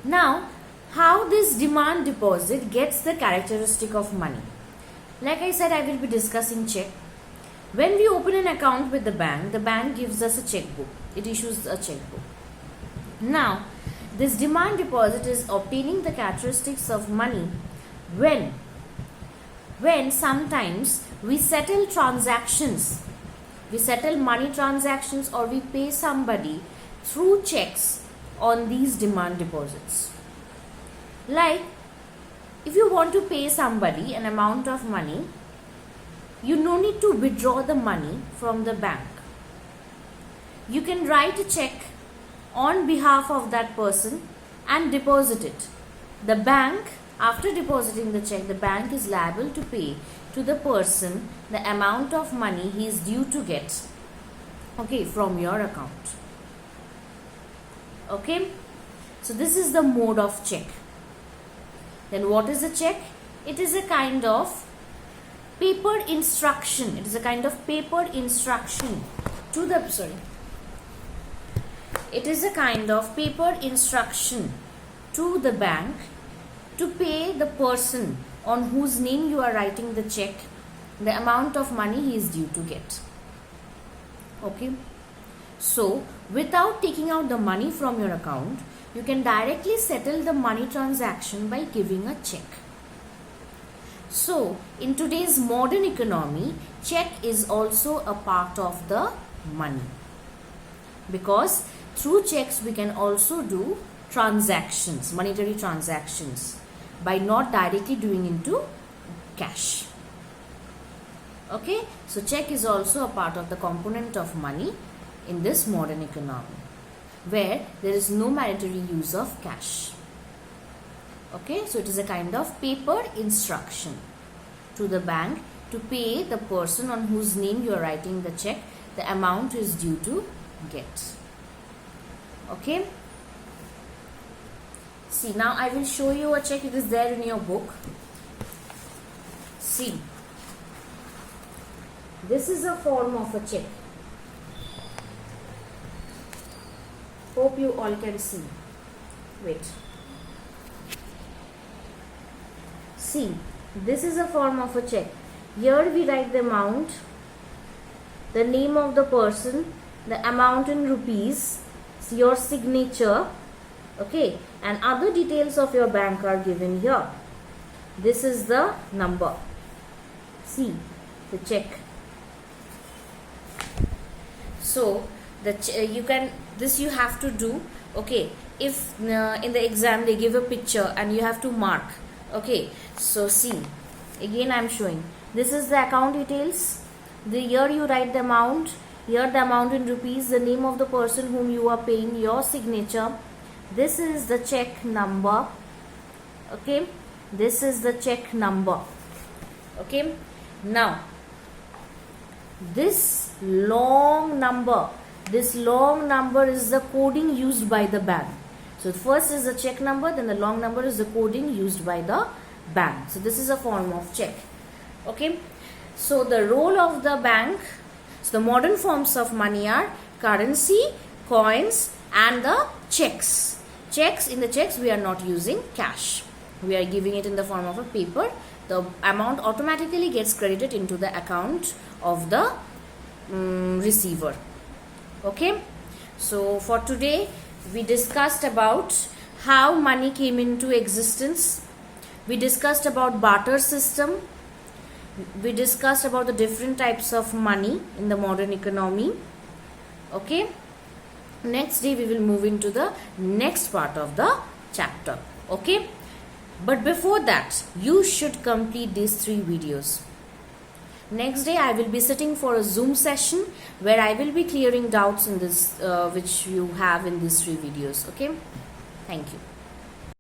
Now, how this demand deposit gets the characteristic of money? Like I said, I will be discussing check. When we open an account with the bank gives us a checkbook. It issues a checkbook. Now, this demand deposit is obtaining the characteristics of money when sometimes we settle transactions, we settle money transactions, or we pay somebody through checks on these demand deposits. Like, if you want to pay somebody an amount of money, you no need to withdraw the money from the bank. You can write a check on behalf of that person and deposit it. The bank, after depositing the check, the bank is liable to pay to the person the amount of money he is due to get, okay, from your account. Okay, so this is the mode of check. Then what is a check? It is a kind of paper instruction. It is a kind of paper instruction to the, it is a kind of paper instruction to the bank to pay the person on whose name you are writing the check the amount of money he is due to get. Okay. So, without taking out the money from your account, you can directly settle the money transaction by giving a check. So, in today's modern economy, check is also a part of the money, because through checks we can also do transactions, monetary transactions, by not directly doing into cash. Okay, so check is also a part of the component of money in this modern economy, where there is no mandatory use of cash. Okay, so it is a kind of paper instruction to the bank to pay the person on whose name you are writing the check the amount is due to get. Okay, see, now I will show you a check. It is there in your book. See, this is a form of a check. Hope you all can see. Wait. See, this is a form of a check. Here we write the amount, the name of the person, the amount in rupees, your signature, okay, and other details of your bank are given here. This is the number. See, the check. So, this you have to do, okay, if in the exam they give a picture and you have to mark. Okay, so see, again I am showing, this is the account details. Here you write the amount, here the amount in rupees, the name of the person whom you are paying, your signature. This is the check number. Okay, this is the check number. Okay, now this long number is the coding used by the bank. So first is the check number, then the long number is the coding used by the bank. So this is a form of check. Okay, so the role of the bank, so the modern forms of money are currency, coins, and the checks. In the checks we are not using cash. We are giving it in the form of a paper. The amount automatically gets credited into the account of the receiver. Okay, so for today we discussed about how money came into existence. We discussed about barter system. We discussed about the different types of money in the modern economy. Okay, next day we will move into the next part of the chapter. Okay, but before that you should complete these 3 videos. Next day I will be sitting for a Zoom session where I will be clearing doubts in this which you have in these 3 videos. Okay, thank you.